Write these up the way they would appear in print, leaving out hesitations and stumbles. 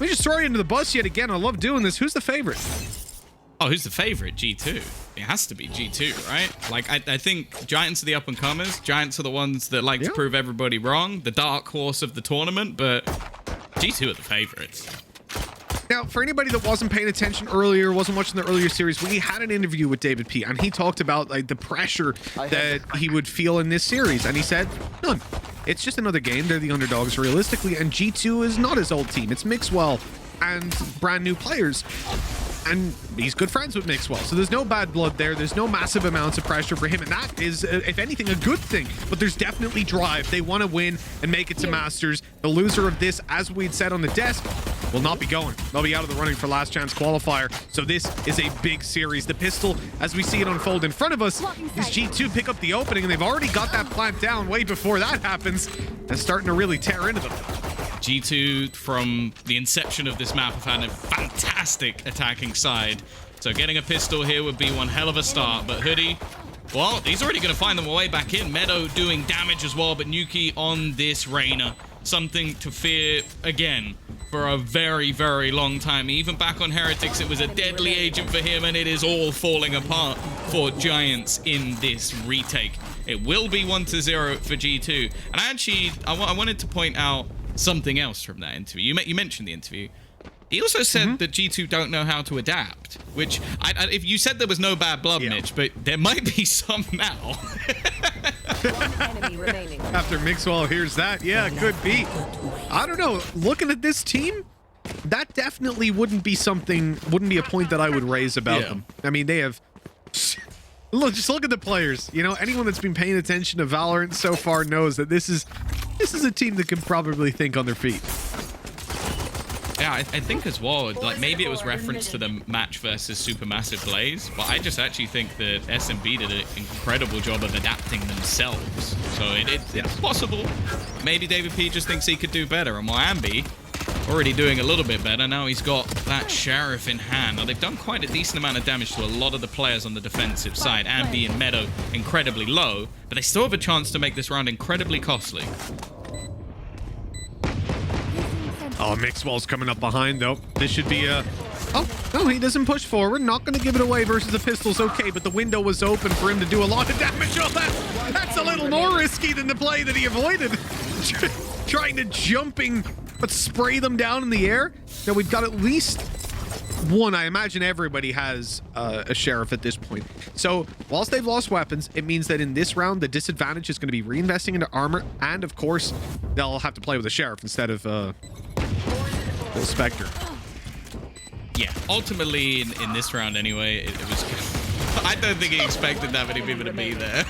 me just throw you into the bus yet again. I love doing this. Who's the favorite? Oh, who's the favorite? G2. It has to be G2, right? Like, I think Giants are the up-and-comers. Giants are the ones that like to prove everybody wrong. The dark horse of the tournament, but G2 are the favorites. Now, for anybody that wasn't paying attention earlier, wasn't watching the earlier series, we had an interview with David P, and he talked about like the pressure that he would feel in this series, and he said, none. It's just another game. They're the underdogs realistically, and G2 is not his old team. It's Mixwell and brand new players. And he's good friends with Mixwell, so there's no bad blood there. There's no massive amounts of pressure for him, and that is, if anything, a good thing. But there's definitely drive. They want to win and make it to Masters. The loser of this, as we'd said on the desk, will not be going. They'll be out of the running for last chance qualifier. So this is a big series. The pistol, as we see it unfold in front of us, is G2 pick up the opening, and they've already got that plant down way before that happens. And starting to really tear into them. G2, from the inception of this map, have had a fantastic attacking side. So getting a pistol here would be one hell of a start. But Hoodie, well, he's already going to find them a way back in. Meadow doing damage as well, but Nuki on this Reyna. Something to fear, again, for a very, very long time. Even back on Heretics, it was a deadly agent for him, and it is all falling apart for Giants in this retake. It will be 1-0 for G2. And I wanted to point out something else from that interview. You mentioned the interview. He also said that G2 don't know how to adapt, which if you said there was no bad blood, Mitch, but there might be some now. After Mixwell hears that, yeah, it could be. I don't know. Looking at this team, that definitely wouldn't be a point that I would raise about them. I mean, they have... Look, just look at the players. You know, anyone that's been paying attention to Valorant so far knows that this is a team that can probably think on their feet. Yeah, I think as well, like maybe it was reference to the match versus Supermassive Blaze, but I just actually think that SMB did an incredible job of adapting themselves. So it's possible. Maybe David P just thinks he could do better, and Ambi already doing a little bit better. Now he's got that Sheriff in hand. Now they've done quite a decent amount of damage to a lot of the players on the defensive side. Ambi and Meadow incredibly low, but they still have a chance to make this round incredibly costly. Oh, Mixwell's coming up behind, though. This should be a... Oh, no, he doesn't push forward. Not going to give it away versus the pistols. Okay, but the window was open for him to do a lot of damage. Oh, that's a little more risky than the play that he avoided. Trying to jumping, but spray them down in the air. Now, we've got at least one. I imagine everybody has a Sheriff at this point. So, whilst they've lost weapons, it means that in this round, the disadvantage is going to be reinvesting into armor. And, of course, they'll have to play with a Sheriff instead of... the Spectre. Yeah, ultimately in this round anyway, it was... I don't think he expected that many people to be there.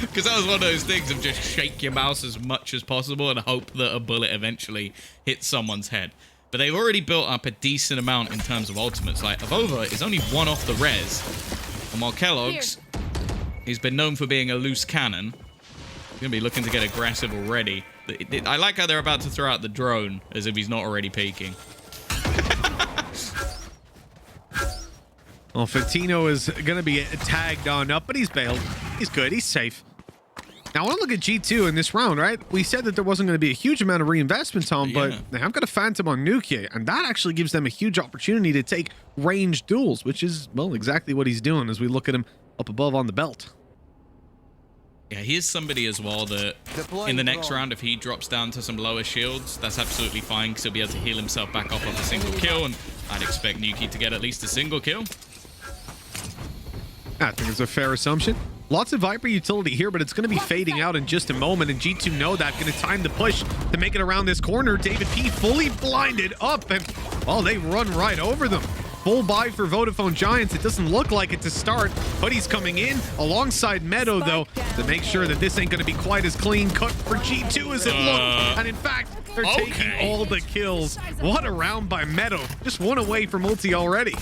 Because that was one of those things of just shake your mouse as much as possible and hope that a bullet eventually hits someone's head. But they've already built up a decent amount in terms of ultimates. Like, Avova is only one off the res. And while Kellogg's, he's been known for being a loose cannon. He's going to be looking to get aggressive already. I like how they're about to throw out the drone as if he's not already peeking. Well, Fatino is going to be tagged on up, but he's bailed. He's good. He's safe. Now, I want to look at G2 in this round, right? We said that there wasn't going to be a huge amount of reinvestment on, but they have got a Phantom on Nuki, and that actually gives them a huge opportunity to take ranged duels, which is, well, exactly what he's doing as we look at him up above on the belt. Yeah, he is somebody as well that in the next round, if he drops down to some lower shields, that's absolutely fine because he'll be able to heal himself back up off a single kill, and I'd expect Nuki to get at least a single kill. I think it's a fair assumption. Lots of Viper utility here, but it's going to be fading out in just a moment, and G2 know that. Going to time the push to make it around this corner. David P fully blinded up, and, well, they run right over them. Full buy for Vodafone Giants. It doesn't look like it to start, but he's coming in alongside Meadow, though, to make sure that this ain't going to be quite as clean cut for G2 as it looked. And in fact, they're taking all the kills. What a round by Meadow. Just one away from ulti already.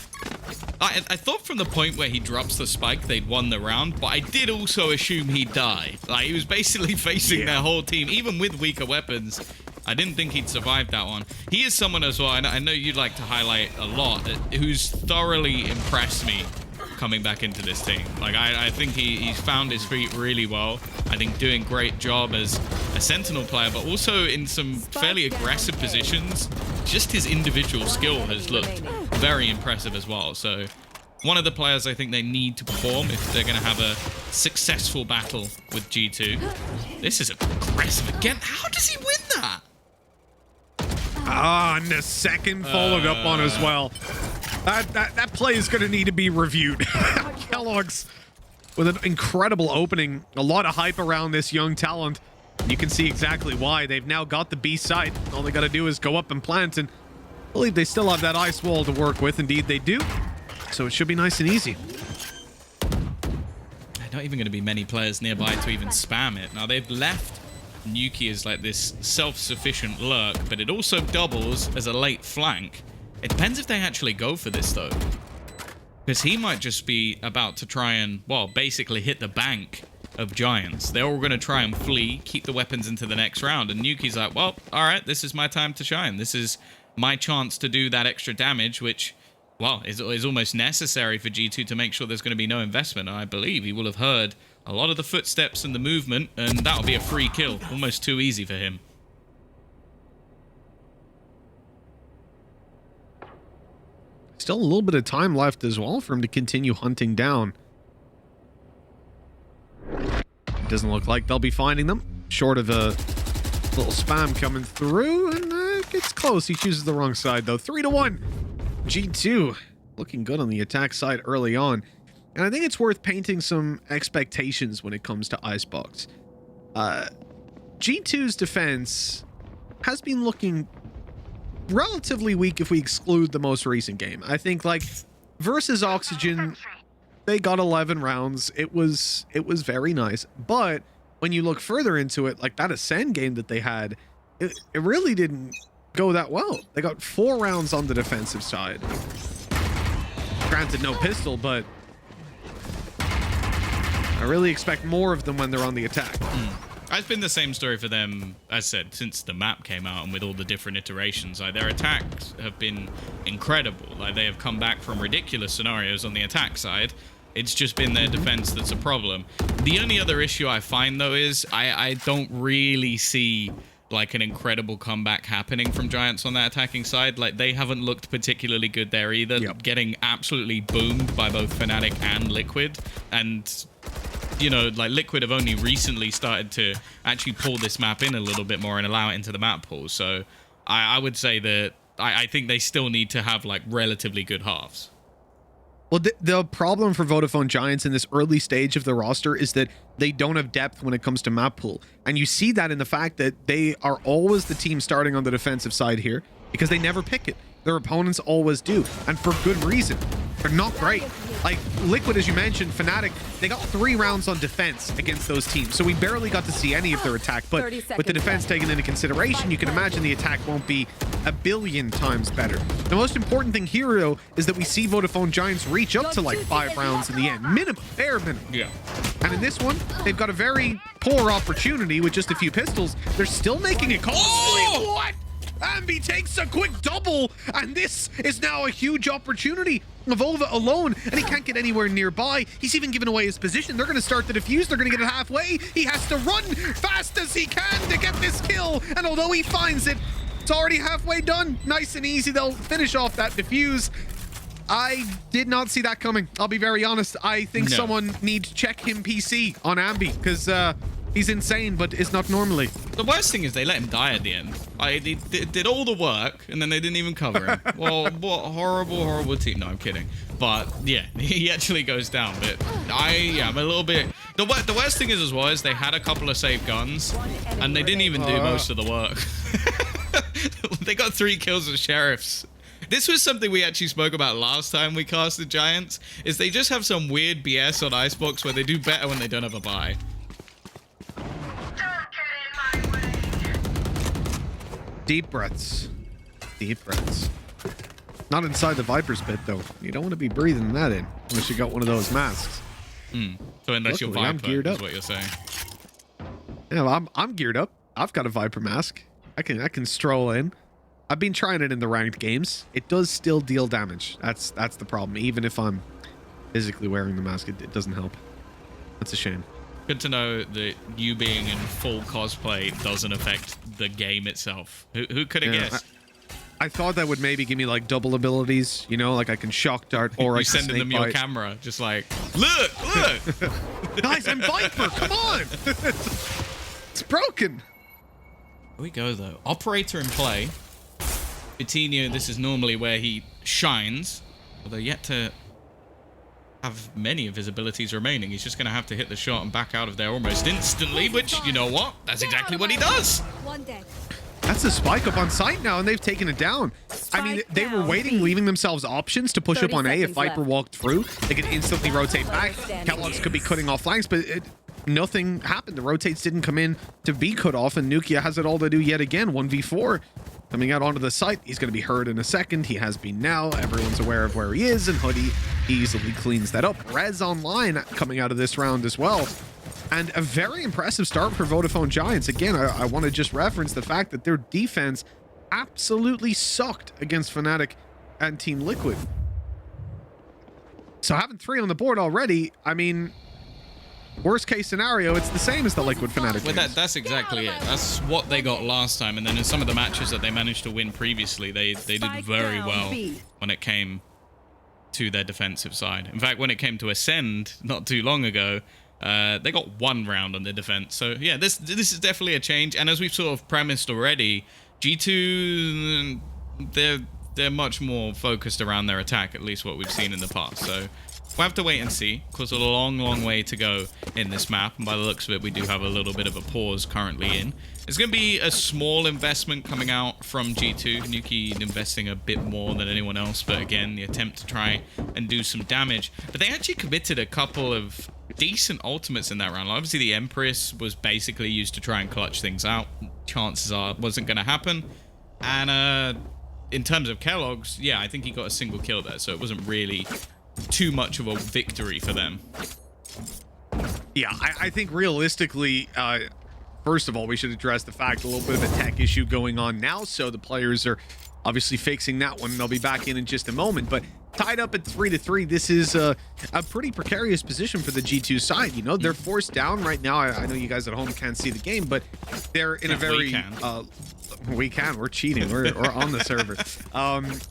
I thought from the point where he drops the spike, they'd won the round, but I did also assume he'd die. Like, he was basically facing their whole team, even with weaker weapons. I didn't think he'd survive that one. He is someone as well, I know you'd like to highlight a lot, who's thoroughly impressed me coming back into this team. Like, I think he's found his feet really well. I think doing great job as a Sentinel player, but also in some fairly aggressive positions. Just his individual skill has looked very impressive as well. So one of the players I think they need to perform if they're going to have a successful battle with G2. This is aggressive again. How does he win that? Ah, and the second followed up on as well. That play is going to need to be reviewed. Kellogg's with an incredible opening. A lot of hype around this young talent. You can see exactly why. They've now got the B site. All they got to do is go up and plant, and I believe they still have that ice wall to work with. Indeed, they do. So it should be nice and easy. Not even going to be many players nearby to even spam it. Now, they've left Nuki as like this self-sufficient lurk, but it also doubles as a late flank. It depends if they actually go for this, though. Because he might just be about to try and, well, basically hit the bank of Giants. They're all going to try and flee, keep the weapons into the next round. And Nuki's like, well, all right, this is my time to shine. This is my chance to do that extra damage, which, well, is almost necessary for G2 to make sure there's going to be no investment. I believe he will have heard a lot of the footsteps and the movement, and that'll be a free kill. Almost too easy for him. Still a little bit of time left as well for him to continue hunting down. It doesn't look like they'll be finding them. Short of a little spam coming through, and gets close. He chooses the wrong side, though. 3-1. G2 looking good on the attack side early on. And I think it's worth painting some expectations when it comes to ICEBOX. G2's defense has been looking relatively weak if we exclude the most recent game. I think, like, versus Oxygen, they got 11 rounds. It was very nice. But when you look further into it, like that Ascend game that they had, it really didn't go that well. They got 4 rounds on the defensive side. Granted, no pistol, but I really expect more of them when they're on the attack. It's been the same story for them, as said, since the map came out and with all the different iterations. Like, their attacks have been incredible. Like, they have come back from ridiculous scenarios on the attack side. It's just been their defense that's a problem. The only other issue I find, though, is I don't really see like an incredible comeback happening from Giants on that attacking side. Like, they haven't looked particularly good there either. Yep. Getting absolutely boomed by both Fnatic and Liquid. And, you know, like, Liquid have only recently started to actually pull this map in a little bit more and allow it into the map pool. So I would say that I think they still need to have like relatively good halves. Well, the problem for Vodafone Giants in this early stage of the roster is that they don't have depth when it comes to map pool. And you see that in the fact that they are always the team starting on the defensive side here because they never pick it. Their opponents always do. And for good reason. They're not great. Like, Liquid, as you mentioned, Fnatic, they got 3 rounds on defense against those teams. So we barely got to see any of their attack. But with the defense taken into consideration, you can imagine the attack won't be a billion times better. The most important thing here, though, is that we see Vodafone Giants reach up to like 5 rounds in the end. Minimum, bare minimum. Yeah. And in this one, they've got a very poor opportunity with just a few pistols. They're still making it close. Oh! What? Ambi takes a quick double, and this is now a huge opportunity. Vova alone, and he can't get anywhere nearby. He's even given away his position. They're going to start the defuse. They're going to get it halfway. He has to run fast as he can to get this kill, and although he finds it, it's already halfway done. Nice and easy. They'll finish off that defuse. I did not see that coming. I'll be very honest. I think someone needs to check him PC on Ambi, because he's insane, but it's not normally. The worst thing is they let him die at the end. They did all the work, and then they didn't even cover him. Well, what horrible, horrible team. No, I'm kidding. But, yeah, he actually goes down. But I'm a little bit... The worst thing is, as well, is they had a couple of safe guns, and they didn't even do most of the work. They got 3 kills as sheriffs. This was something we actually spoke about last time we casted Giants, is they just have some weird BS on ICEBOX where they do better when they don't have a buy. Deep breaths. Deep breaths. Not inside the Viper's pit, though. You don't want to be breathing that in unless you got one of those masks. So unless you're Viper, I'm geared up. is what you're saying. Yeah, I'm geared up. I've got a Viper mask. I can stroll in. I've been trying it in the ranked games. It does still deal damage. That's the problem. Even if I'm physically wearing the mask, it doesn't help. That's a shame. Good to know that you being in full cosplay doesn't affect the game itself. Who could have guessed? I thought that would maybe give me like double abilities, you know, like I can shock dart or I can sending them your camera, just like, look. Guys, I'm Viper, come on. It's broken. Here we go though. Operator in play. Vitinho, this is normally where he shines, although yet to have many of his abilities remaining. He's just going to have to hit the shot and back out of there almost instantly, which, you know what? That's exactly what he does. That's a spike up on site now, and they've taken it down. I mean, they were waiting, leaving themselves options to push up on A. If Viper walked through, they could instantly rotate back. Kellogg's could be cutting off flanks, but nothing happened. The rotates didn't come in to be cut off, and Nukia has it all to do yet again. 1v4 coming out onto the site. He's going to be heard in a second. He has been now. Everyone's aware of where he is, and Hoodie easily cleans that up. Rez online coming out of this round as well. And a very impressive start for Vodafone Giants. Again, I want to just reference the fact that their defense absolutely sucked against Fnatic and Team Liquid. So having 3 on the board already, I mean, worst case scenario, it's the same as the Liquid Fnatic. Well, that's exactly it. That's what they got last time. And then in some of the matches that they managed to win previously, they did very well when it came to their defensive side. In fact, when it came to Ascend not too long ago, they got 1 round on their defense. So yeah, this is definitely a change. And as we've sort of premised already, G2, they're much more focused around their attack, at least what we've seen in the past. So we'll have to wait and see, because a long way to go in this map. And by the looks of it, we do have a little bit of a pause currently in. It's going to be a small investment coming out from G2. Nuki investing a bit more than anyone else. But again, the attempt to try and do some damage. But they actually committed a couple of decent ultimates in that round. Obviously, the Empress was basically used to try and clutch things out. Chances are it wasn't going to happen. And in terms of Kellogg's, yeah, I think he got a single kill there. So it wasn't really too much of a victory for them. Yeah, I think realistically, first of all, we should address the fact a little bit of a tech issue going on now. So the players are obviously fixing that one. They'll be back in just a moment. But tied up at 3-3, this is a pretty precarious position for the G2 side. You know, they're forced down right now. I know you guys at home can't see the game, but they're in a very... We're cheating. We're on the server.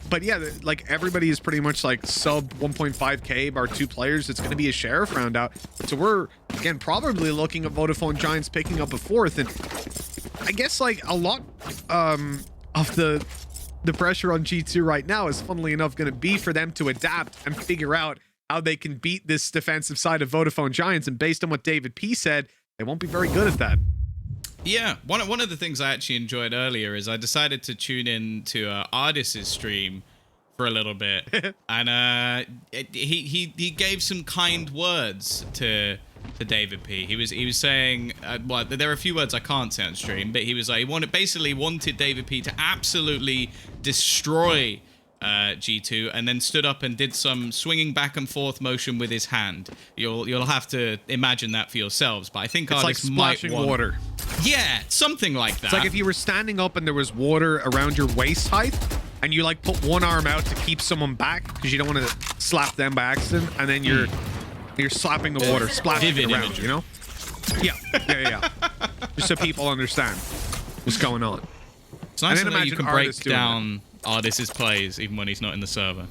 But yeah, like everybody is pretty much like sub 1.5k bar 2 players. It's going to be a sheriff round out. So we're, again, probably looking at Vodafone Giants picking up a 4th. And I guess like a lot of the pressure on G2 right now is, funnily enough, going to be for them to adapt and figure out how they can beat this defensive side of Vodafone Giants. And based on what David P said, they won't be very good at that. Yeah, one of the things I actually enjoyed earlier is I decided to tune in to Ardis's stream for a little bit, and he gave some kind words to David P. He was saying, well, there are a few words I can't say on stream, but he was like, he basically wanted David P to absolutely destroy G2, and then stood up and did some swinging back and forth motion with his hand. You'll have to imagine that for yourselves, but I think it's like splashing water. Yeah, something like that. It's like if you were standing up and there was water around your waist height, and you like put one arm out to keep someone back because you don't want to slap them by accident, and then you're slapping the water, splashing it around, imagery. You know? Yeah. Just so people understand what's going on. It's nice that you can break down Ardis's plays even when he's not in the server.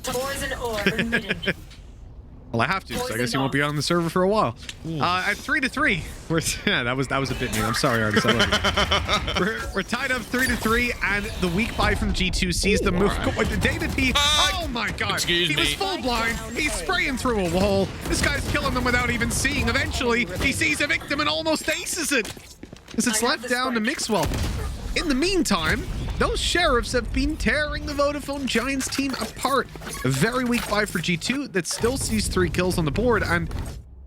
Well, I have to, so I guess he won't be on the server for a while. At 3-3, yeah, that was a bit mean. I'm sorry, Ardis. I love you. We're tied up 3-3, and the weak buy from G2 sees the move. Right. David P. Oh my God! He was full blind. He's spraying through a wall. This guy's killing them without even seeing. Eventually, he sees a victim and almost aces it, as it's left down to Mixwell. In the meantime, those sheriffs have been tearing the Vodafone Giants team apart. A very weak buy for G2 that still sees 3 kills on the board, and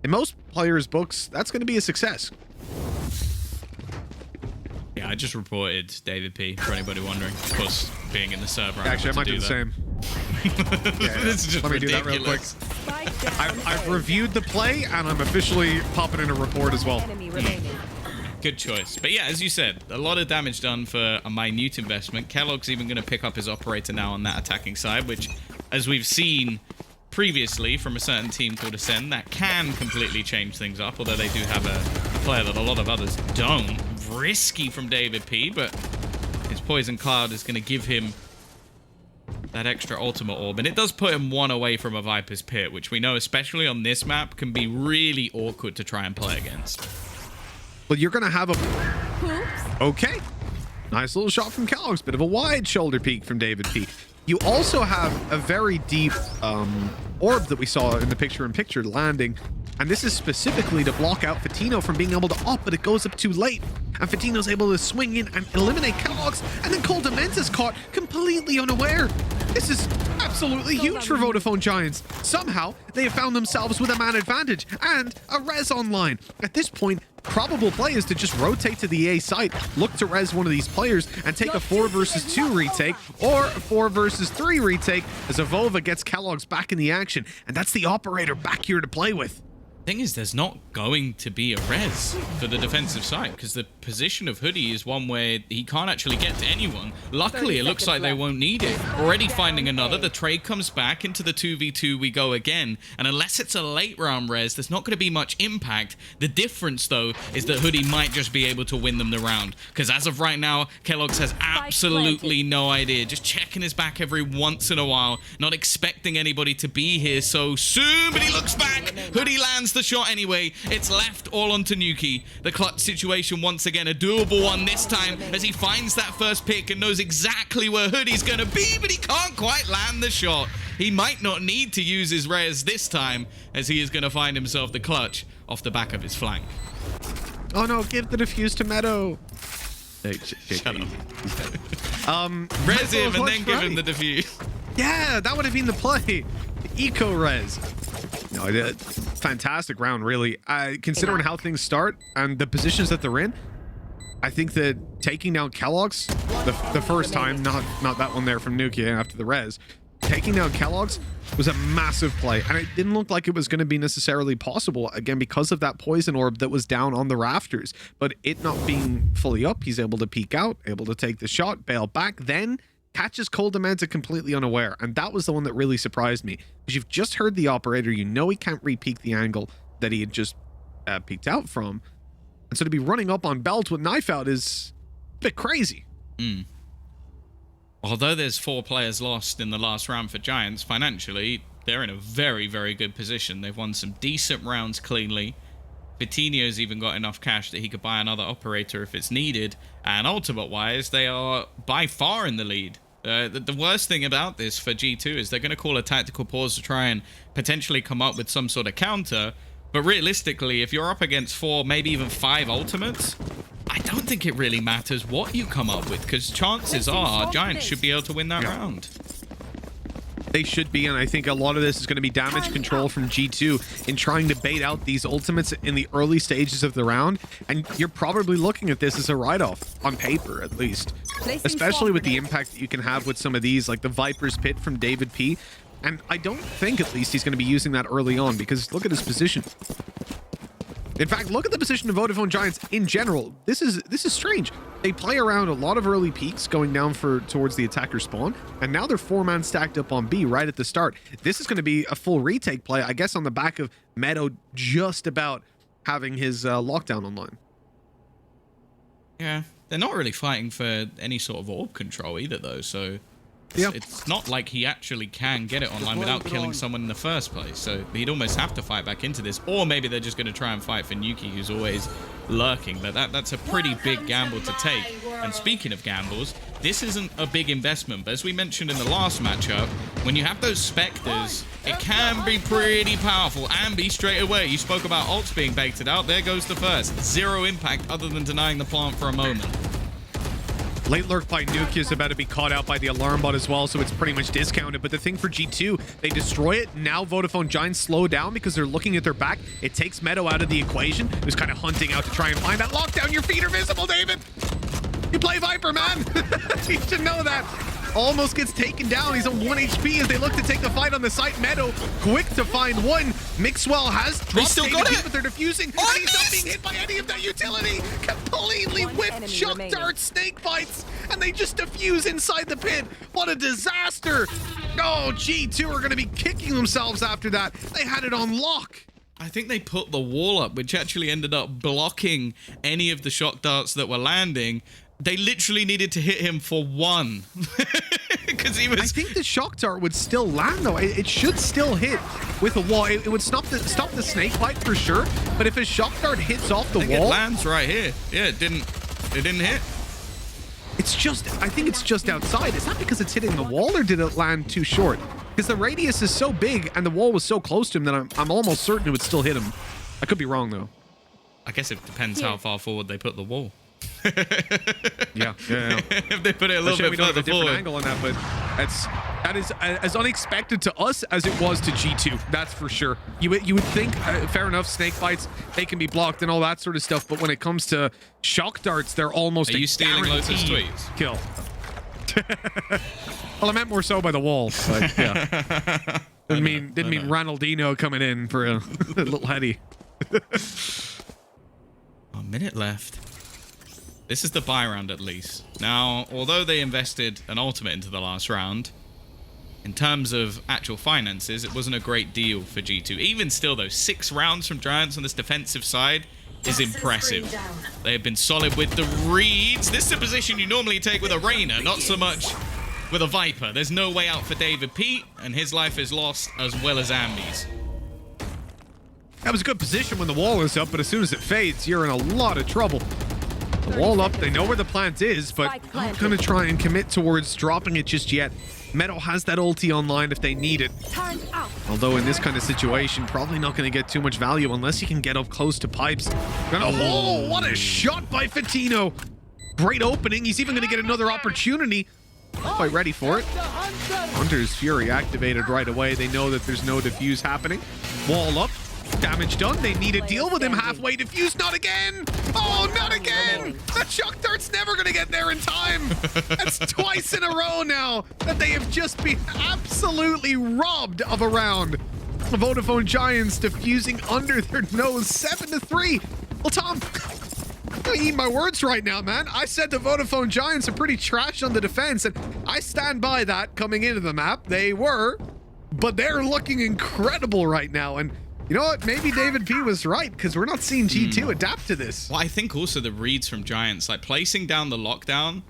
in most players' books, that's going to be a success. Yeah, I just reported David P, for anybody wondering. Of course, being in the server, actually, I might do the same. This is just Let me ridiculous. do that real quick. I've reviewed the play, and I'm officially popping in a report as well. Good choice. But yeah, as you said, a lot of damage done for a minute investment. Kellogg's even going to pick up his operator now on that attacking side, which, as we've seen, previously from a certain team called Ascend that can completely change things up, although they do have a player that a lot of others don't. Risky from David P, but his Poison Cloud is going to give him that extra ultimate orb, and it does put him one away from a Viper's Pit, which we know, especially on this map, can be really awkward to try and play against. Well, you're going to have a... Okay. Nice little shot from Kellogg's. Bit of a wide shoulder peek from David P. You also have a very deep orb that we saw in the picture-in-picture landing, and this is specifically to block out Fatino from being able to up, but it goes up too late. And Fatino's able to swing in and eliminate Kellogg's, and then Cole Demens is caught completely unaware. This is absolutely huge for Vodafone Giants. Somehow, they have found themselves with a man advantage and a res online. At this point, probable play is to just rotate to the A site, look to res one of these players, and take a 4 versus 2 retake or a 4 versus 3 retake as Avova gets Kellogg's back in the action. And that's the operator back here to play with. Thing is, there's not going to be a res for the defensive side because the position of Hoodie is one where he can't actually get to anyone. Luckily, it looks like they won't need it. Already finding another. The trade comes back into the 2v2. We go again. And unless it's a late round res, there's not going to be much impact. The difference, though, is that Hoodie might just be able to win them the round. Because as of right now, Kellogg's has absolutely no idea. Just checking his back every once in a while. Not expecting anybody to be here so soon. But he looks back. Hoodie lands the shot anyway. It's left all onto Nuki. The clutch situation once again, a doable one this time as he finds that first pick and knows exactly where Hoodie's going to be, but he can't quite land the shot. He might not need to use his res this time as he is going to find himself the clutch off the back of his flank. Oh no, give the defuse to Meadow. Hey, shut up. Res him and then give him the defuse. Yeah, that would have been the play. Eco res. No, fantastic round, really. Considering how things start and the positions that they're in, I think that taking down Kellogg's the first time, not that one there from Nuki after the res, taking down Kellogg's was a massive play, and it didn't look like it was going to be necessarily possible, again, because of that poison orb that was down on the rafters. But it not being fully up, he's able to peek out, able to take the shot, bail back, then catches Cole Dementa completely unaware, and that was the one that really surprised me, because you've just heard the operator, you know he can't re-peek the angle that he had just peeked out from, and so to be running up on Belt with knife out is a bit crazy. Although there's 4 players lost in the last round for Giants, financially they're in a very, very good position. They've won some decent rounds cleanly. Vitinho's even got enough cash that he could buy another operator if it's needed, and ultimate-wise, they are by far in the lead. The worst thing about this for G2 is they're going to call a tactical pause to try and potentially come up with some sort of counter, but realistically, if you're up against 4, maybe even 5 ultimates, I don't think it really matters what you come up with, because chances are Giants should be able to win that round. They should be, and I think a lot of this is going to be damage control from G2 in trying to bait out these ultimates in the early stages of the round, and you're probably looking at this as a write-off, on paper at least. Especially with the impact that you can have with some of these, like the Viper's Pit from David P. And I don't think, at least, he's going to be using that early on, because look at his position. In fact, look at the position of Vodafone Giants in general. This is strange. They play around a lot of early peaks going down towards the attacker spawn, and now they're 4-man stacked up on B right at the start. This is going to be a full retake play, I guess, on the back of Meadow just about having his lockdown online. Yeah, they're not really fighting for any sort of orb control either, though, so it's not like he actually can get it online without killing someone in the first place, so he'd almost have to fight back into this, or maybe they're just going to try and fight for Nuki, who's always lurking, but that's a pretty big gamble to take. And speaking of gambles, this isn't a big investment, but as we mentioned in the last matchup, when you have those Spectres, it can be pretty powerful and be straight away. You spoke about ults being baited out, there goes the first. 0 impact other than denying the plant for a moment. Late lurk by Nuki is about to be caught out by the alarm bot as well, so it's pretty much discounted. But the thing for G2, they destroy it. Now Vodafone Giants slow down because they're looking at their back. It takes Meadow out of the equation, who's kind of hunting out to try and find that lockdown. Your feet are visible, David. You play Viper, man. You should know that. Almost gets taken down. He's on 1 HP as they look to take the fight on the site. Meadow quick to find one. Mixwell has dropped David, but they're defusing. Oh, and he's not being hit by any of that utility. Completely whipped chuck dart snake bites, and they just defuse inside the pit. What a disaster. Oh, G2 are going to be kicking themselves after that. They had it on lock. I think they put the wall up, which actually ended up blocking any of the shock darts that were landing. They literally needed to hit him for one. Because he was... I think the shock dart would still land, though. It should still hit with a wall. It would stop the snake bite for sure. But if a shock dart hits off the wall... It lands right here. Yeah, it didn't hit. It's just... I think it's just outside. Is that because it's hitting the wall, or did it land too short? Because the radius is so big and the wall was so close to him that I'm almost certain it would still hit him. I could be wrong, though. I guess it depends how far forward they put the wall. Yeah. If they put it a little bit further forward. Angle on that, but that is as unexpected to us as it was to G2. That's for sure. You would think, fair enough, snake bites, they can be blocked and all that sort of stuff, but when it comes to shock darts, they're almost Are you stealing Lotus tweets? Kill. Well, I meant more so by the wall, but yeah. Didn't mean Ronaldinho coming in for a little heady. A minute left. This is the buy round at least. Now, although they invested an ultimate into the last round, in terms of actual finances, it wasn't a great deal for G2. Even still, though, 6 rounds from Giants on this defensive side is impressive. They have been solid with the reads. This is a position you normally take with a Reyna, not so much with a Viper. There's no way out for David P, and his life is lost as well as Ambi's. That was a good position when the wall is up, but as soon as it fades, you're in a lot of trouble. The wall up, they know where the plant is, but not going to try and commit towards dropping it just yet. Meadow has that ulti online if they need it. Although in this kind of situation, probably not going to get too much value unless you can get up close to pipes. Oh, what a shot by Fatino. Great opening. He's even going to get another opportunity. Not quite ready for it. Hunter's Fury activated right away. They know that there's no defuse happening. Wall up. Damage done. They need to deal with him halfway. Diffuse, not again. Oh, not again. That shock dart's never going to get there in time. That's twice in a row now that they have just been absolutely robbed of a round. The Vodafone Giants diffusing under their nose, 7-3. Well, Tom, I eat my words right now, man. I said the Vodafone Giants are pretty trash on the defense, and I stand by that coming into the map. They were, but they're looking incredible right now, and you know what? Maybe David P was right, because we're not seeing G2 adapt to this. Well, I think also the reads from Giants, like placing down the lockdown,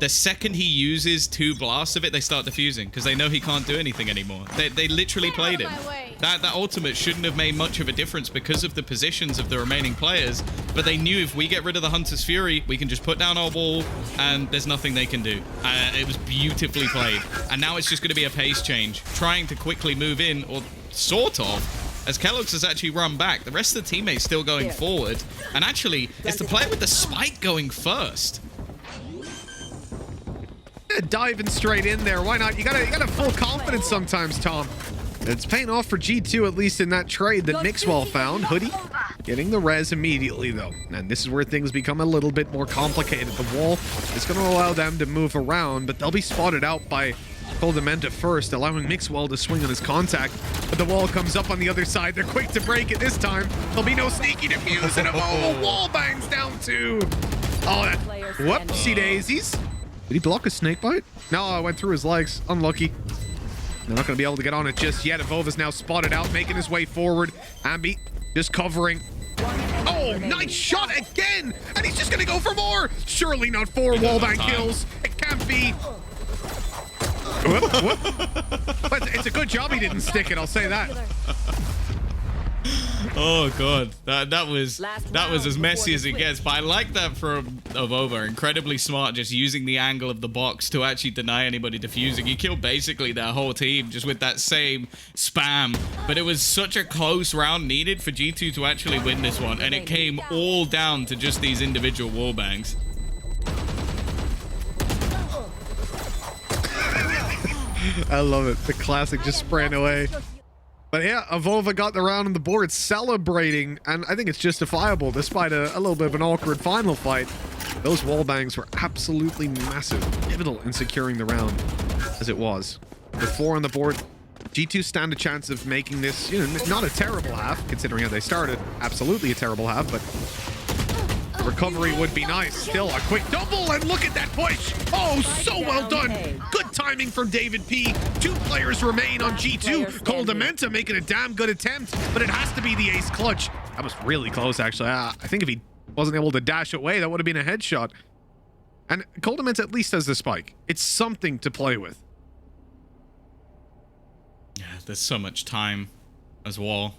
the second he uses 2 blasts of it, they start defusing, because they know he can't do anything anymore. They literally played him. That ultimate shouldn't have made much of a difference because of the positions of the remaining players, but they knew if we get rid of the Hunter's Fury, we can just put down our wall, and there's nothing they can do. It was beautifully played. And now it's just going to be a pace change, trying to quickly move in, or sort of, as Kellogg's has actually run back. The rest of the teammates still going forward. And actually, it's the player with the spike going first. Yeah, diving straight in there. Why not? You gotta full confidence sometimes, Tom. It's paying off for G2, at least in that trade that Mixwell found. Hoodie getting the res immediately, though. And this is where things become a little bit more complicated. The wall is going to allow them to move around, but they'll be spotted out by Coldamenta first, allowing Mixwell to swing on his contact. But the wall comes up on the other side. They're quick to break it this time. There'll be no sneaky defuse, and a wall bangs down too. Oh, that whoopsie daisies. Did he block a snake bite? No, I went through his legs. Unlucky. They're not going to be able to get on it just yet. Evova's now spotted out, making his way forward. Ambi just covering. Oh, nice shot again! And he's just going to go for more! Surely not 4 wallbang kills. It can't be. Whoop. But it's a good job he didn't stick it, I'll say that. Oh god, that was as messy as it gets. But I like that from Avova. Incredibly smart, just using the angle of the box to actually deny anybody defusing. He killed basically their whole team just with that same spam. But it was such a close round needed for G2 to actually win this one, and it came all down to just these individual wallbangs. I love it. The classic just spraying away. But yeah, Avova got the round on the board, celebrating, and I think it's justifiable despite a little bit of an awkward final fight. Those wallbangs were absolutely massive, pivotal in securing the round, as it was. With 4 on the board, G2 stand a chance of making this, you know, not a terrible half, considering how they started. Absolutely a terrible half, but recovery would be nice. Still a quick double, and look at that push. Oh, so well done. Good timing from David P. 2 players remain on G2. Coldamenta making a damn good attempt, but it has to be the ace clutch. That was really close, actually. I think if he wasn't able to dash away, that would have been a headshot. And Coldamenta at least has the spike. It's something to play with. Yeah, there's so much time as well.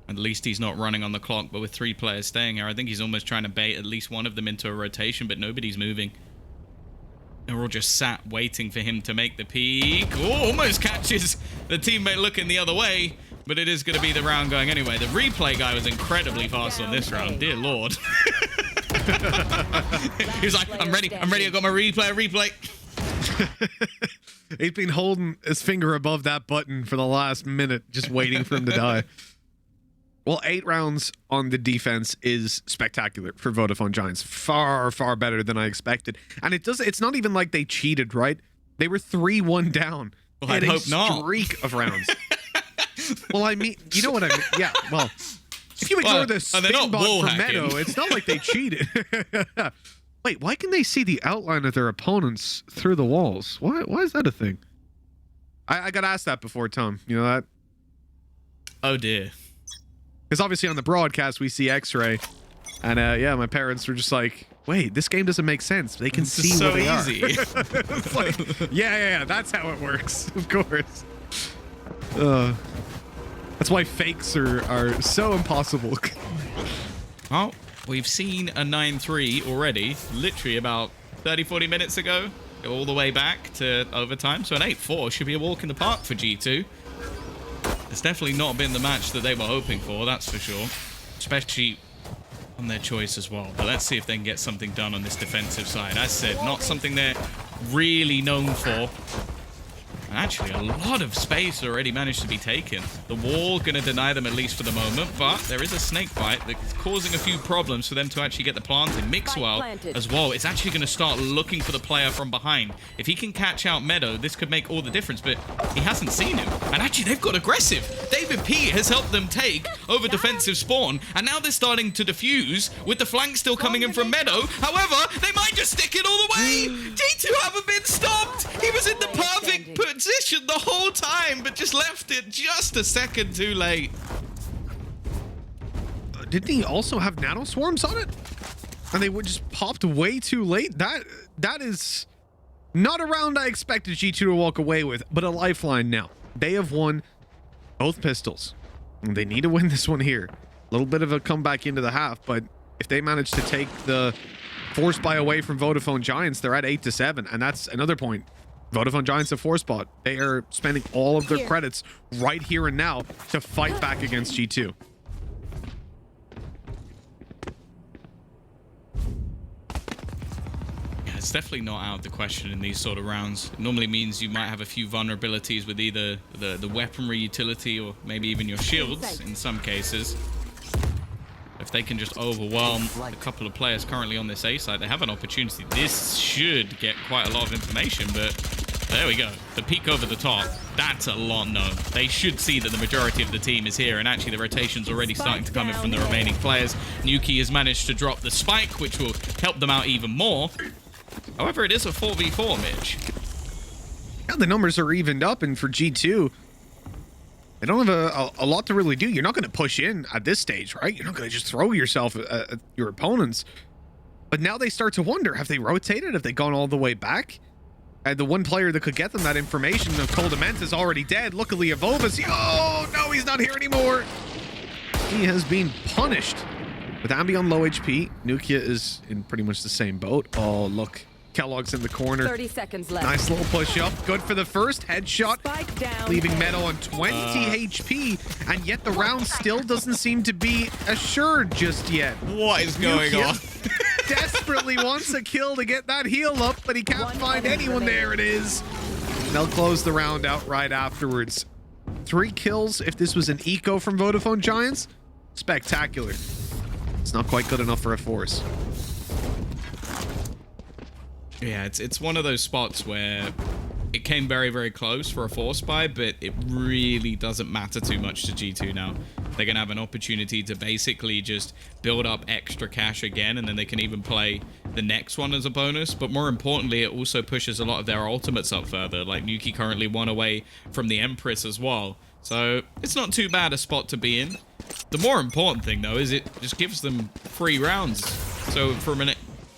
At least he's not running on the clock, but with 3 players staying here, I think he's almost trying to bait at least one of them into a rotation, but nobody's moving. They're all just sat waiting for him to make the peak. Oh, almost catches the teammate looking the other way, but it is going to be the round going anyway. The replay guy was incredibly fast on this round. Dear Lord. He was like, I'm ready, I got my replay. He's been holding his finger above that button for the last minute, just waiting for him to die. Well, 8 rounds on the defense is spectacular for Vodafone Giants. Far, far better than I expected. And it's not even like they cheated, right? They were 3-1 down. Well, I'd hope not. Streak of rounds. Well, I mean, you know what I mean? Yeah, well, if you ignore the spin bot from Meadow, it's not like they cheated. Wait, why can they see the outline of their opponents through the walls? Why is that a thing? I got asked that before, Tom. You know that? Oh, dear. Because obviously on the broadcast, we see X-ray. And yeah, my parents were just like, wait, this game doesn't make sense. They can see so where they easy. are. It's like, yeah, that's how it works. Of course. That's why fakes are so impossible. Well, we've seen a 9-3 already, literally about 30-40 minutes ago, all the way back to overtime. So an 8-4 should be a walk in the park for G2. It's definitely not been the match that they were hoping for, that's for sure. Especially on their choice as well. But let's see if they can get something done on this defensive side. As said, not something they're really known for. And actually, a lot of space already managed to be taken. The wall going to deny them at least for the moment, but there is a snake bite that's causing a few problems for them to actually get the plant in. Mixwell as well is actually going to start looking for the player from behind. If he can catch out Meadow, this could make all the difference, but he hasn't seen him. And actually, they've got aggressive. David P has helped them take over defensive spawn, and now they're starting to defuse with the flank still coming in from Meadow. However, they might just stick it all the way. G2 haven't been stopped. He was in the perfect position the whole time, but just left it just a second too late. Didn't he also have nano swarms on it? And they would just popped way too late? That is not a round I expected G2 to walk away with, but a lifeline now. They have won both pistols. And they need to win this one here. A little bit of a comeback into the half, but if they manage to take the force buy away from Vodafone Giants, they're at 8-7, and that's another point. Vodafone Giants have 4 spot. They are spending all of their credits right here and now to fight back against G2. Yeah, it's definitely not out of the question in these sort of rounds. It normally means you might have a few vulnerabilities with either the weaponry utility or maybe even your shields in some cases. If they can just overwhelm a couple of players currently on this A side, they have an opportunity. This should get quite a lot of information, but there we go. The peek over the top, that's a lot known. They should see that the majority of the team is here, and actually the rotation's already starting to come in from the remaining players. Nuki has managed to drop the spike, which will help them out even more. However, it is a 4v4, Mitch. Yeah, the numbers are evened up, and for G2, they don't have a lot to really do. You're not going to push in at this stage, right? You're not going to just throw yourself at your opponents. But now they start to wonder, have they rotated? Have they gone all the way back? And the one player that could get them that information of Coldamenta is already dead. Luckily, Avovas, oh, no, he's not here anymore. He has been punished. With Ambi on low HP, Nukia is in pretty much the same boat. Oh, look. Kellogg's in the corner. 30 seconds left. Nice little push up. Good for the first headshot. Leaving Meadow on 20 HP. And yet the round still doesn't seem to be assured just yet. What is going on? Desperately wants a kill to get that heal up, but he can't find anyone. There it is. They'll close the round out right afterwards. 3 kills if this was an eco from Vodafone Giants. Spectacular. It's not quite good enough for a force. Yeah, it's one of those spots where it came very, very close for a force buy, but it really doesn't matter too much to G2 now. They're going to have an opportunity to basically just build up extra cash again, and then they can even play the next one as a bonus. But more importantly, it also pushes a lot of their ultimates up further. Like Nuki currently 1 away from the Empress as well. So it's not too bad a spot to be in. The more important thing, though, is it just gives them 3 rounds. So from an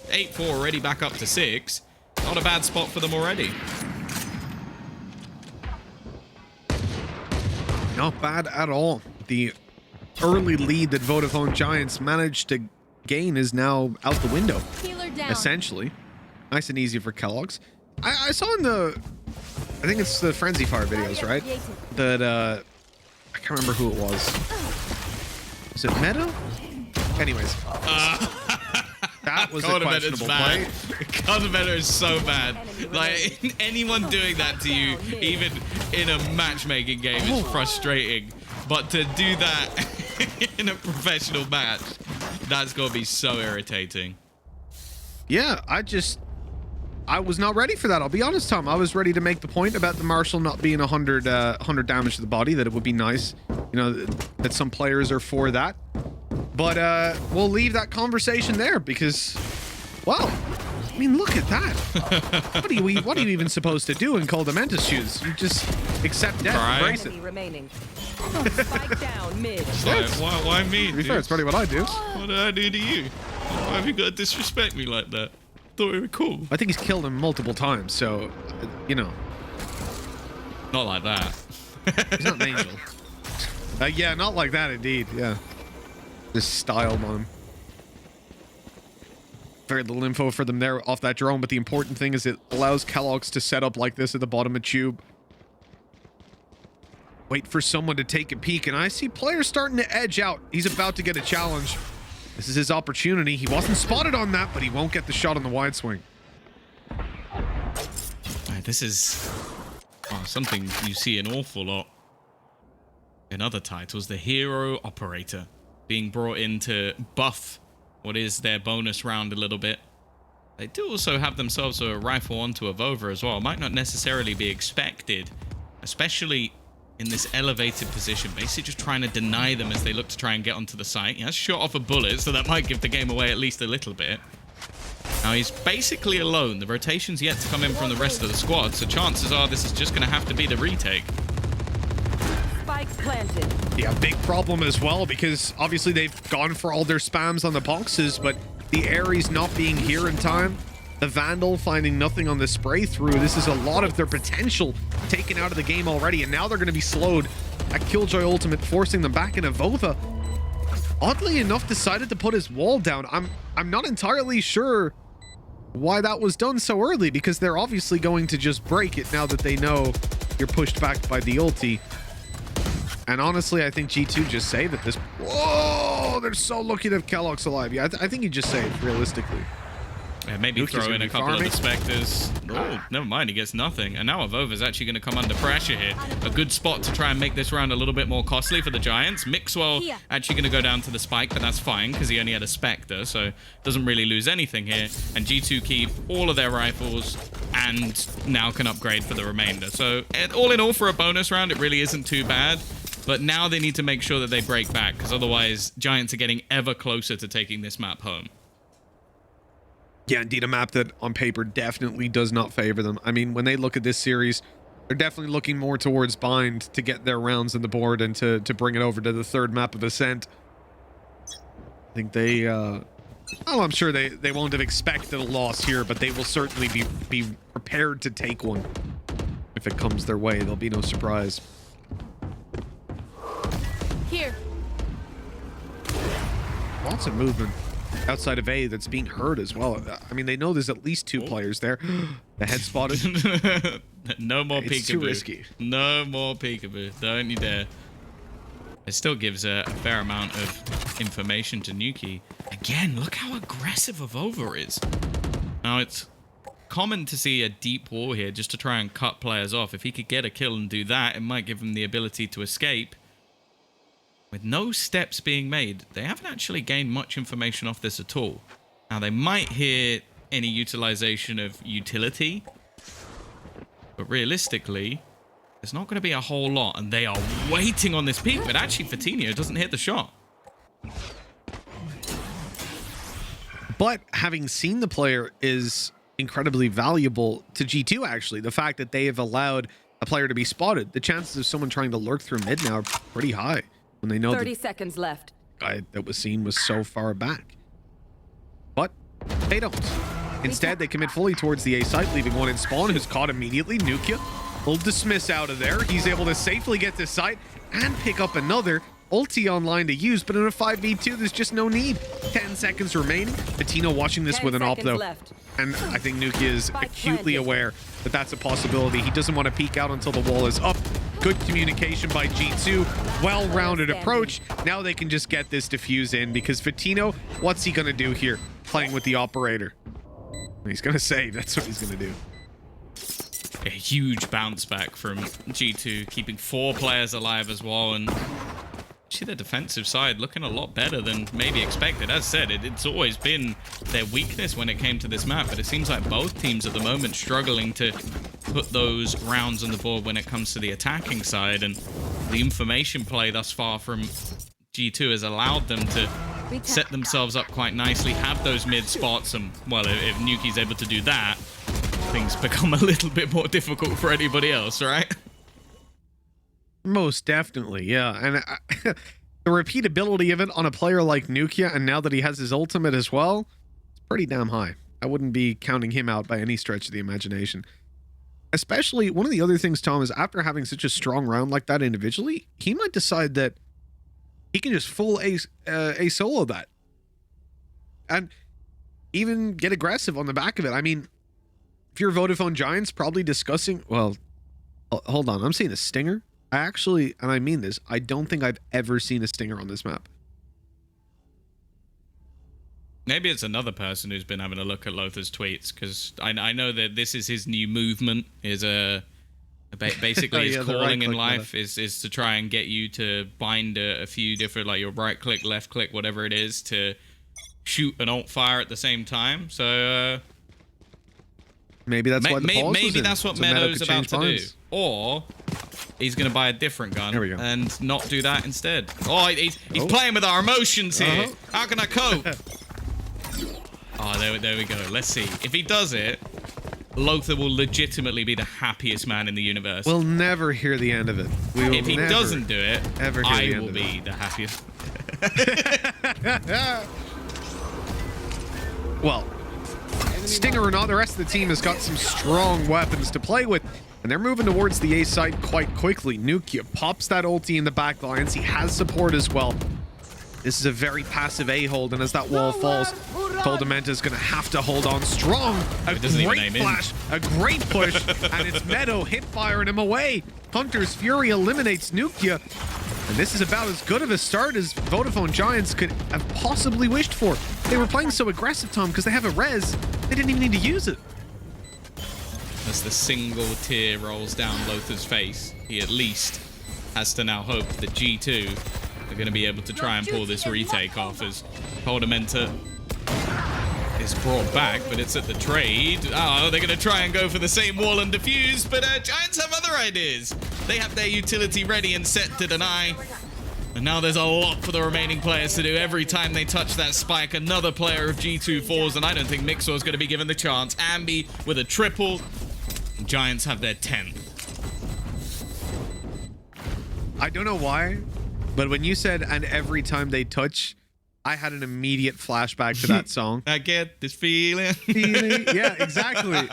8-4 already back up to 6, not a bad spot for them already. Not bad at all. The early lead that Vodafone Giants managed to gain is now out the window, essentially. Nice and easy for Kellogg's. I saw in the, I think it's the Frenzy Fire videos, right? That, I can't remember who it was. Is it Meta? Anyways. That was a questionable play. Condimenter is so bad. Like, anyone doing that to you, even in a matchmaking game, is frustrating. But to do that in a professional match, that's going to be so irritating. Yeah, I was not ready for that. I'll be honest, Tom. I was ready to make the point about the Marshall not being 100 damage to the body, that it would be nice, you know, that some players are for that. But we'll leave that conversation there because, well, I mean, look at that. What are you even supposed to do in Coldamenta's shoes? You just accept death, embrace it. Spike down mid. Why me? To be fair, it's probably what I do. What did I do to you? Why have you got to disrespect me like that? Thought we were cool. I think he's killed him multiple times, so, you know. Not like that. He's not an angel. Yeah, not like that, indeed. Yeah. Just styled on him. Very little info for them there off that drone, but the important thing is it allows Kellogg's to set up like this at the bottom of Tube. Wait for someone to take a peek, and I see players starting to edge out. He's about to get a challenge. This is his opportunity. He wasn't spotted on that, but he won't get the shot on the wide swing. This is something you see an awful lot in other titles. The hero operator being brought in to buff what is their bonus round a little bit. They do also have themselves a rifle onto a Vova as well. Might not necessarily be expected, especially in this elevated position, basically just trying to deny them as they look to try and get onto the site. He has shot off a bullet, so that might give the game away at least a little bit. Now he's basically alone. The rotation's yet to come in from the rest of the squad, so chances are this is just going to have to be the retake. Spikes planted. Yeah, big problem as well, because obviously they've gone for all their spams on the boxes, but the Ares not being here in time, the Vandal finding nothing on the spray through. This is a lot of their potential taken out of the game already, and now they're going to be slowed. That Killjoy ultimate forcing them back into Vova. Oddly enough, decided to put his wall down. I'm not entirely sure why that was done so early, because they're obviously going to just break it now that they know you're pushed back by the ulti. And honestly, I think G2 just saved it. Whoa, they're so lucky to have Kellogg's alive. Yeah, I think he just saved, realistically. Yeah, maybe Nuki's throw in a couple of the Spectres. Oh, never mind, he gets nothing. And now Avova's actually going to come under pressure here. A good spot to try and make this round a little bit more costly for the Giants. Mixwell actually going to go down to the Spike, but that's fine because he only had a Spectre, so doesn't really lose anything here. And G2 keep all of their rifles and now can upgrade for the remainder. So all in all, for a bonus round, it really isn't too bad. But now they need to make sure that they break back, because otherwise Giants are getting ever closer to taking this map home. Yeah, indeed, a map that on paper definitely does not favor them. I mean, when they look at this series, they're definitely looking more towards Bind to get their rounds on the board and to bring it over to the third map of Ascent. I think they, well, I'm sure they won't have expected a loss here, but they will certainly be prepared to take one. If it comes their way, there'll be no surprise. Here. Lots of movement outside of A that's being heard as well. I mean, they know there's at least 2 players there. The head spotted. No more peekaboo. It's too risky. No more peekaboo. Don't you dare. It still gives a fair amount of information to Nuki. Again, look how aggressive Avova is. Now, it's common to see a deep wall here just to try and cut players off. If he could get a kill and do that, it might give him the ability to escape. With no steps being made, they haven't actually gained much information off this at all. Now, they might hear any utilization of utility, But realistically, there's not going to be a whole lot, and they are waiting on this peak, but actually Fatinho doesn't hit the shot. But having seen the player is incredibly valuable to G2, actually. The fact that they have allowed a player to be spotted. The chances of someone trying to lurk through mid now are pretty high when they know 30 seconds left. the guy that was seen was so far back. But they don't. Instead, they commit fully towards the A site, leaving one in spawn who's caught immediately. Nukia will dismiss out of there. He's able to safely get to site and pick up another. Ulti online to use, but in a 5v2, there's just no need. 10 seconds remaining. Patino watching this with an op, though. Left. And I think Nukia is acutely aware that that's a possibility. He doesn't want to peek out until the wall is up. Good communication by G2. Well-rounded approach. Now they can just get this defuse in, because Fatino, what's he going to do here? Playing with the operator. He's going to save. That's what he's going to do. A huge bounce back from G2, keeping 4 players alive as well. And actually, the defensive side looking a lot better than maybe expected. As said, it's always been their weakness when it came to this map, but it seems like both teams at the moment struggling to put those rounds on the board when it comes to the attacking side. And the information play thus far from G2 has allowed them to set themselves up quite nicely, have those mid spots, and well, if Nuki's able to do that, things become a little bit more difficult for anybody else, right? Most definitely, yeah. And the repeatability of it on a player like Nukia, and now that he has his ultimate as well, it's pretty damn high. I wouldn't be counting him out by any stretch of the imagination. Especially, one of the other things, Tom, is after having such a strong round like that individually, he might decide that he can just full a solo that. And even get aggressive on the back of it. I mean, if you're Vodafone Giants, probably discussing... Well, hold on. I'm seeing a stinger. I actually, and I mean this, I don't think I've ever seen a stinger on this map. Maybe it's another person who's been having a look at Lothar's tweets, because I know that this is his new movement, is basically his calling in life is to try and get you to bind a few different, like your right click, left click, whatever it is, to shoot an alt fire at the same time. So maybe that's what maybe that's what Meadow's about to do. Or he's going to buy a different gun and not do that instead. Oh, he's playing with our emotions here. How can I cope? Oh, there we go. Let's see. If he does it, Lothar will legitimately be the happiest man in the universe. We'll never hear the end of it. If he doesn't do it, I will be the happiest. Well, stinger or not, the rest of the team has got some strong weapons to play with, and they're moving towards the A site quite quickly. Nukia pops that ulti in the back lines. He has support as well. This is a very passive A-hold, and as that wall falls, Toldamenta's going to have to hold on strong. A great flash, a great push, and it's Meadow hip firing him away. Hunter's Fury eliminates Nukia, and this is about as good of a start as Vodafone Giants could have possibly wished for. They were playing so aggressive, Tom, because they have a res. They didn't even need to use it. As the single tear rolls down Lothar's face, he at least has to now hope that G2 are going to be able to try and pull this retake off, as Toldamenta is brought back, but it's at the trade. Oh, they're going to try and go for the same wall and defuse, but Giants have other ideas. They have their utility ready and set to deny. And now there's a lot for the remaining players to do. Every time they touch that spike, another player of G2 falls, and I don't think Mixor is going to be given the chance. Ambi with a triple. Giants have their 10th. I don't know why, but when you said, and every time they touch, I had an immediate flashback to that song. I get this feeling. Yeah, exactly.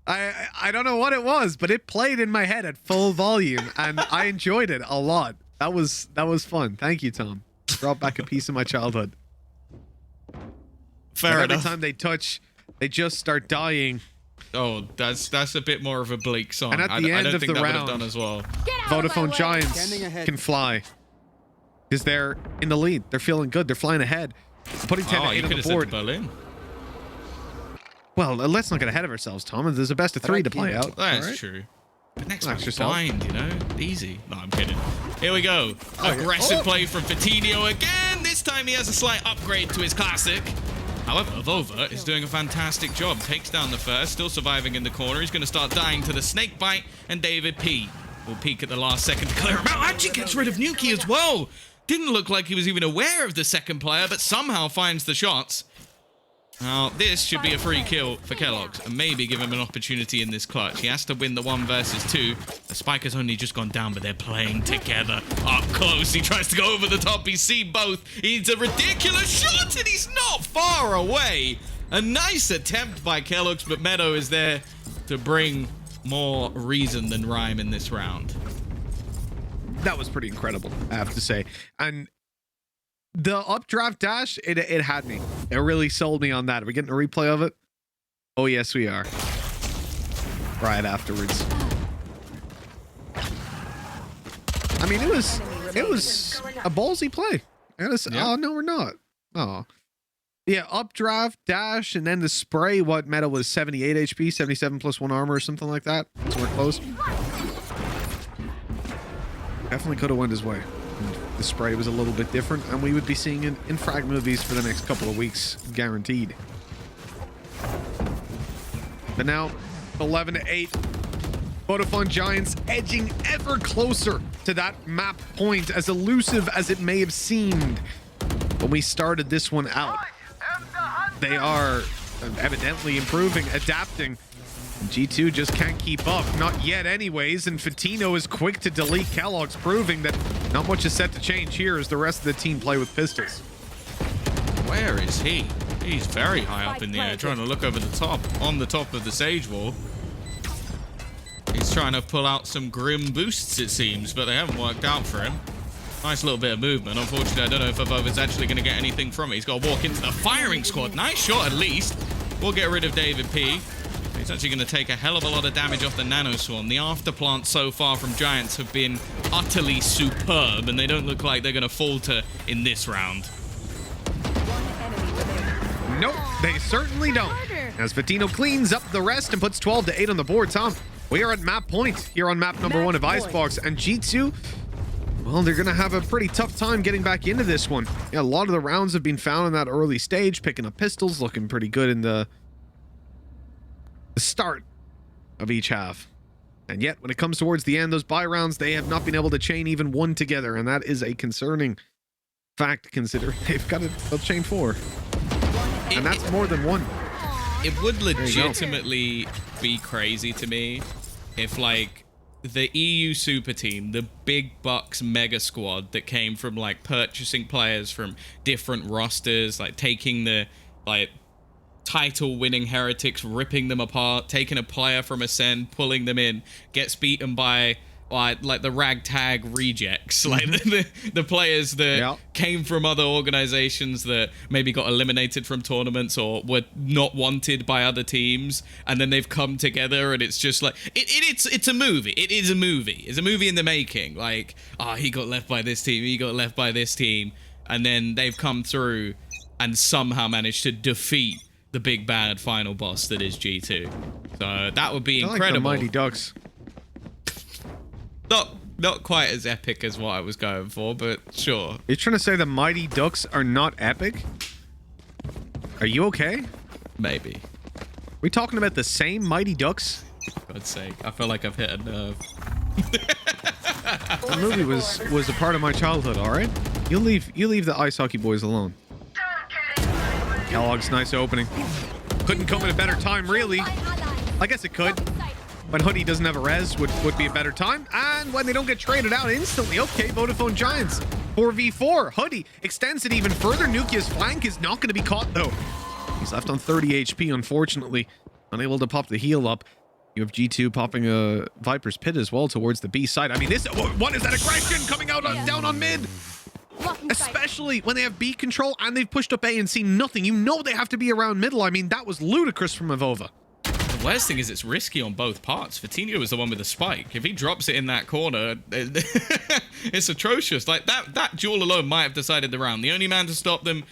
I don't know what it was, but it played in my head at full volume, and I enjoyed it a lot. That was fun. Thank you, Tom. Brought back a piece of my childhood. Fair enough. Every time they touch, they just start dying. Oh, that's a bit more of a bleak song. And at the end I don't of think the that would round, have done as well. Vodafone Giants can fly. Because they're in the lead. They're feeling good. They're flying ahead. Putting 10 to 8 on the board. Berlin. Well, let's not get ahead of ourselves, Tom. There's a best of 3 to play out. That's true. The next one's fine, you know? Easy. No, I'm kidding. Here we go. Aggressive play from Fatinho again. This time he has a slight upgrade to his classic. However, Vova is doing a fantastic job. Takes down the first, still surviving in the corner. He's going to start dying to the snake bite, and David P will peek at the last second to clear him out. Actually gets rid of Nuki as well. Didn't look like he was even aware of the second player, but somehow finds the shots. Now, this should be a free kill for Kellogg's and maybe give him an opportunity in this clutch. He has to win the 1 versus 2. The spike has only just gone down, but they're playing together up close. He tries to go over the top. He sees both. He needs a ridiculous shot, and he's not far away. A nice attempt by Kellogg's, but Meadow is there to bring more reason than rhyme in this round. That was pretty incredible, I have to say. And the updraft dash, it had me. It really sold me on that. Are we getting a replay of it? Oh, yes, we are. Right afterwards. I mean, it was a ballsy play. Oh, no, we're not. Oh. Yeah, updraft, dash, and then the spray. What meta was 78 HP, 77 plus 1 armor or something like that. So we're close. Definitely could have went his way. The spray was a little bit different, and we would be seeing it in frag movies for the next couple of weeks, guaranteed. But now, 11-8, Vodafone Giants edging ever closer to that map point, as elusive as it may have seemed when we started this one out. They are evidently improving, adapting. G2 just can't keep up, not yet anyways, and Fatino is quick to delete Kellogg's, proving that not much is set to change here as the rest of the team play with pistols. Where is he? He's very high up in the air, trying to look over the top, on the top of the sage wall. He's trying to pull out some grim boosts, it seems, but they haven't worked out for him. Nice little bit of movement. Unfortunately, I don't know if Avova's actually going to get anything from it. He's got to walk into the firing squad. Nice shot, at least. We'll get rid of David P. He's actually going to take a hell of a lot of damage off the Nano Swarm. The afterplants so far from Giants have been utterly superb, and they don't look like they're going to falter in this round. Nope, they certainly don't. As Fatino cleans up the rest and puts 12-8 on the board, Tom, we are at map point here on map number 1 of ICEBOX, and G2, well, they're going to have a pretty tough time getting back into this one. Yeah, a lot of the rounds have been found in that early stage, picking up pistols, looking pretty good in the start of each half. And yet, when it comes towards the end, those buy rounds, they have not been able to chain even one together, and that is a concerning fact to consider. They'll chain 4. And that's more than 1. It would legitimately be crazy to me if, like, the EU super team, the big bucks mega squad that came from, like, purchasing players from different rosters, like taking the, like, title winning heretics, ripping them apart, taking a player from Ascend, pulling them in, gets beaten by like the ragtag rejects, like the players that came from other organizations that maybe got eliminated from tournaments or were not wanted by other teams, and then they've come together, and it's just like it's a movie. It is a movie. It's a movie in the making. Like, he got left by this team, he got left by this team, and then they've come through and somehow managed to defeat the big bad final boss that is G2. So that would be incredible. Like the Mighty Ducks. Not quite as epic as what I was going for, but sure. You're trying to say the Mighty Ducks are not epic? Are you okay? Maybe. We talking about the same Mighty Ducks? For God's sake, I feel like I've hit a nerve. The movie was a part of my childhood, all right? You leave the ice hockey boys alone. Kellogg's nice opening. Couldn't come at a better time, really. I guess it could. When Hoodie doesn't have a res, would be a better time. And when they don't get traded out instantly. Okay, Vodafone Giants. 4v4. Hoodie extends it even further. Nukia's flank is not going to be caught, though. He's left on 30 HP, unfortunately. Unable to pop the heal up. You have G2 popping a Viper's Pit as well towards the B side. I mean, what is that aggression coming out down on mid? Especially when they have B control and they've pushed up A and seen nothing. You know they have to be around middle. I mean, that was ludicrous from Avova. The worst thing is it's risky on both parts. Fatino was the one with the spike. If he drops it in that corner, it's atrocious. Like, that duel alone might have decided the round. The only man to stop them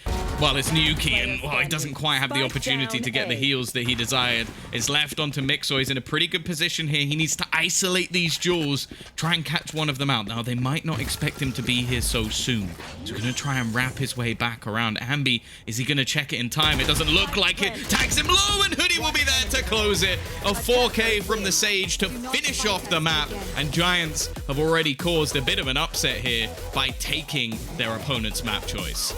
Well, it's Nuki, and he doesn't quite have the opportunity to get the heals that he desired. It's left onto Mixo. He's in a pretty good position here. He needs to isolate these jewels, try and catch one of them out. Now, they might not expect him to be here so soon. So we're going to try and wrap his way back around. Ambi, is he going to check it in time? It doesn't look like it. Tags him low, and Hoodie will be there to close it. A 4K from the Sage to finish off the map. And Giants have already caused a bit of an upset here by taking their opponent's map choice.